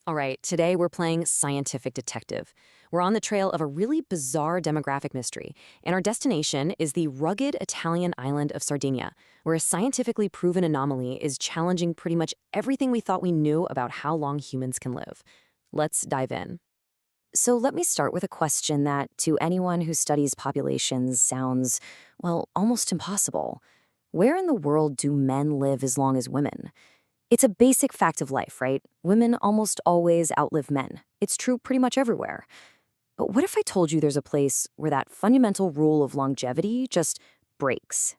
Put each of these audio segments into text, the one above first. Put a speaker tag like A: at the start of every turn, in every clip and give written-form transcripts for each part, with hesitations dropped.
A: All right, today we're playing Scientific Detective. We're on the trail of a really bizarre demographic mystery, and our destination is the rugged Italian island of Sardinia, where a scientifically proven anomaly is challenging pretty much everything we thought we knew about how long humans can live. Let's dive in. So let me start with a question that, to anyone who studies populations, sounds, well, almost impossible. Where in the world do men live as long as women? It's a basic fact of life, right? Women almost always outlive men. It's true pretty much everywhere. But what if I told you there's a place where that fundamental rule of longevity just breaks?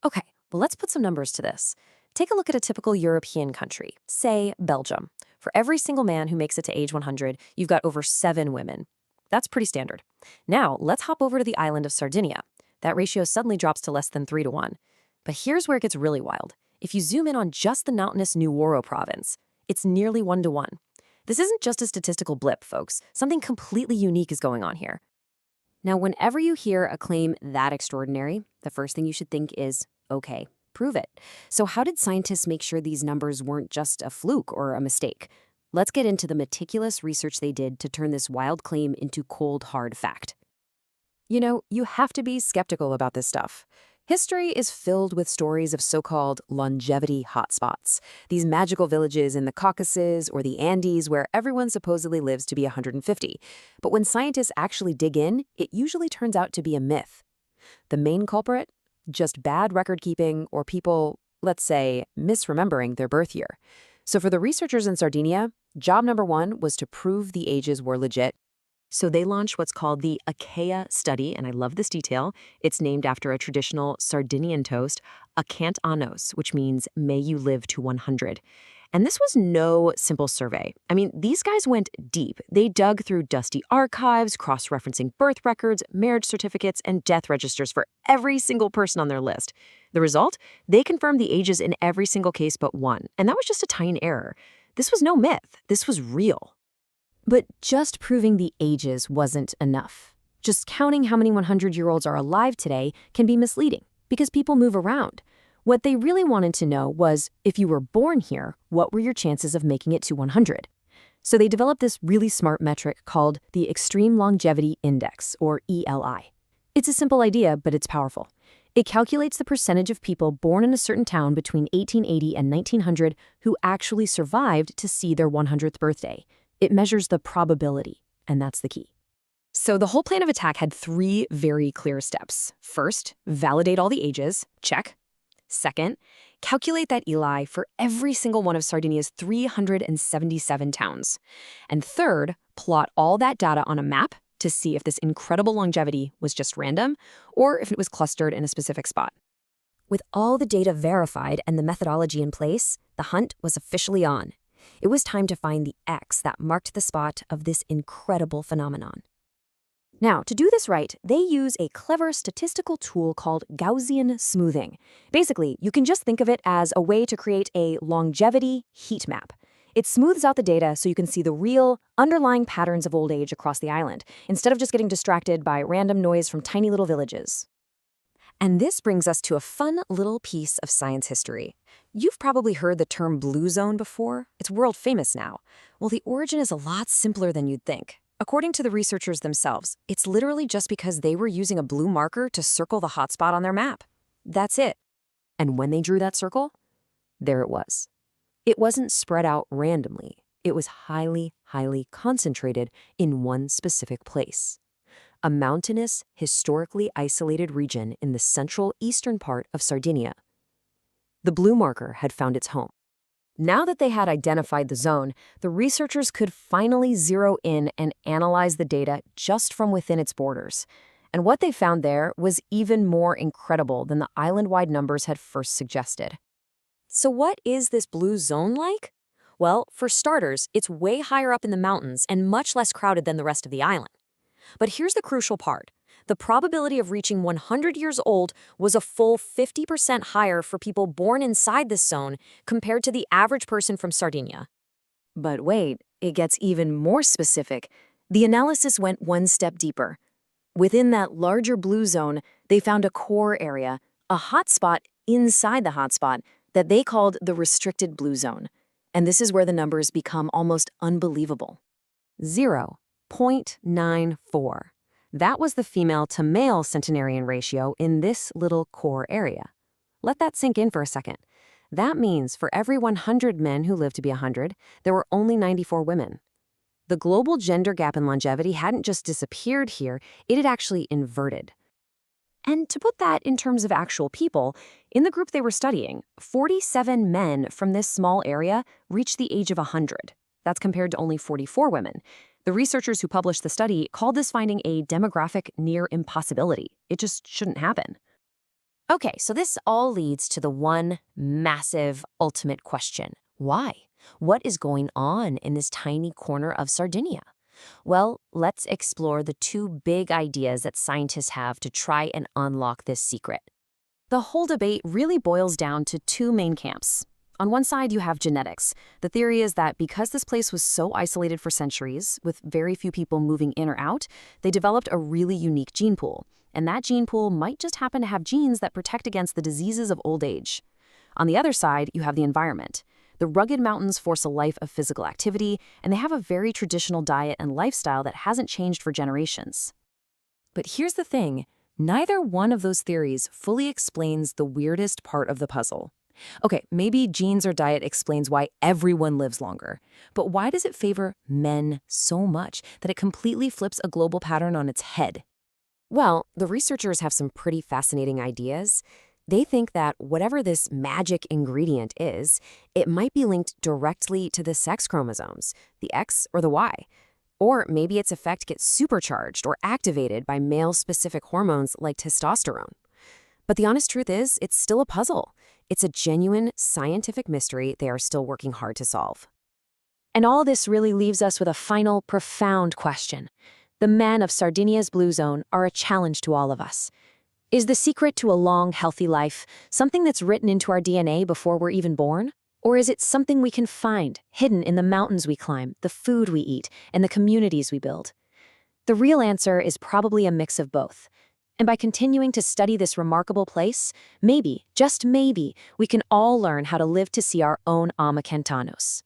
A: Okay, well, let's put some numbers to this. Take a look at a typical European country, say Belgium. For every single man who makes it to age 100, you've got over 7 women. That's pretty standard. Now, let's hop over to the island of Sardinia. That ratio suddenly drops to less than 3 to 1. But here's where it gets really wild. If you zoom in on just the mountainous Nuoro province, it's nearly 1 to 1. This isn't just a statistical blip, folks. Something completely unique is going on here. Now, whenever you hear a claim that extraordinary, the first thing you should think is, okay, prove it. So how did scientists make sure these numbers weren't just a fluke or a mistake? Let's get into the meticulous research they did to turn this wild claim into cold, hard fact. You know, you have to be skeptical about this stuff. History is filled with stories of so-called longevity hotspots, these magical villages in the Caucasus or the Andes where everyone supposedly lives to be 150. But when scientists actually dig in, it usually turns out to be a myth. The main culprit? Just bad record keeping or people, let's say, misremembering their birth year. So for the researchers in Sardinia, job number 1 was to prove the ages were legit. So they launched what's called the AKEA study, and I love this detail. It's named after a traditional Sardinian toast, "Acant annos," which means "may you live to 100." And this was no simple survey. I mean, these guys went deep. They dug through dusty archives, cross-referencing birth records, marriage certificates, and death registers for every single person on their list. The result? They confirmed the ages in every single case but one, and that was just a tiny error. This was no myth. This was real. But just proving the ages wasn't enough. Just counting how many 100-year-olds are alive today can be misleading because people move around. What they really wanted to know was, if you were born here, what were your chances of making it to 100? So they developed this really smart metric called the Extreme Longevity Index, or ELI. It's a simple idea, but it's powerful. It calculates the percentage of people born in a certain town between 1880 and 1900 who actually survived to see their 100th birthday. It measures the probability, and that's the key. So the whole plan of attack had 3 very clear steps. First, validate all the ages. Check. Second, calculate that ELI for every single one of Sardinia's 377 towns. And third, plot all that data on a map to see if this incredible longevity was just random or if it was clustered in a specific spot. With all the data verified and the methodology in place, the hunt was officially on. It was time to find the X that marked the spot of this incredible phenomenon. Now, to do this right, they use a clever statistical tool called Gaussian smoothing. Basically, you can just think of it as a way to create a longevity heat map. It smooths out the data so you can see the real, underlying patterns of old age across the island, instead of just getting distracted by random noise from tiny little villages. And this brings us to a fun little piece of science history. You've probably heard the term blue zone before. It's world famous now. Well, the origin is a lot simpler than you'd think. According to the researchers themselves, it's literally just because they were using a blue marker to circle the hotspot on their map. That's it. And when they drew that circle, there it was. It wasn't spread out randomly. It was highly, highly concentrated in one specific place. A mountainous, historically isolated region in the central eastern part of Sardinia. The blue marker had found its home. Now that they had identified the zone, the researchers could finally zero in and analyze the data just from within its borders. And what they found there was even more incredible than the island-wide numbers had first suggested. So what is this blue zone like? Well, for starters, it's way higher up in the mountains and much less crowded than the rest of the island. But here's the crucial part. The probability of reaching 100 years old was a full 50% higher for people born inside this zone compared to the average person from Sardinia. But wait, it gets even more specific. The analysis went one step deeper. Within that larger blue zone, they found a core area, a hotspot inside the hotspot that they called the restricted blue zone. And this is where the numbers become almost unbelievable. 0.94. That was the female-to-male centenarian ratio in this little core area. Let that sink in for a second. That means for every 100 men who lived to be 100, there were only 94 women. The global gender gap in longevity hadn't just disappeared here, it had actually inverted. And to put that in terms of actual people, in the group they were studying, 47 men from this small area reached the age of 100. That's compared to only 44 women. The researchers who published the study called this finding a demographic near impossibility. It just shouldn't happen. Okay, so this all leads to the one massive, ultimate question. Why? What is going on in this tiny corner of Sardinia? Well, let's explore the two big ideas that scientists have to try and unlock this secret. The whole debate really boils down to two main camps. On one side, you have genetics. The theory is that because this place was so isolated for centuries, with very few people moving in or out, they developed a really unique gene pool. And that gene pool might just happen to have genes that protect against the diseases of old age. On the other side, you have the environment. The rugged mountains force a life of physical activity, and they have a very traditional diet and lifestyle that hasn't changed for generations. But here's the thing, neither one of those theories fully explains the weirdest part of the puzzle. Okay, maybe genes or diet explains why everyone lives longer, but why does it favor men so much that it completely flips a global pattern on its head? Well, the researchers have some pretty fascinating ideas. They think that whatever this magic ingredient is, it might be linked directly to the sex chromosomes, the X or the Y. Or maybe its effect gets supercharged or activated by male-specific hormones like testosterone. But the honest truth is, it's still a puzzle. It's a genuine scientific mystery they are still working hard to solve. And all this really leaves us with a final, profound question. The men of Sardinia's blue zone are a challenge to all of us. Is the secret to a long, healthy life something that's written into our DNA before we're even born? Or is it something we can find, hidden in the mountains we climb, the food we eat, and the communities we build? The real answer is probably a mix of both. And by continuing to study this remarkable place, maybe, just maybe, we can all learn how to live to see our own Ama Kentanos.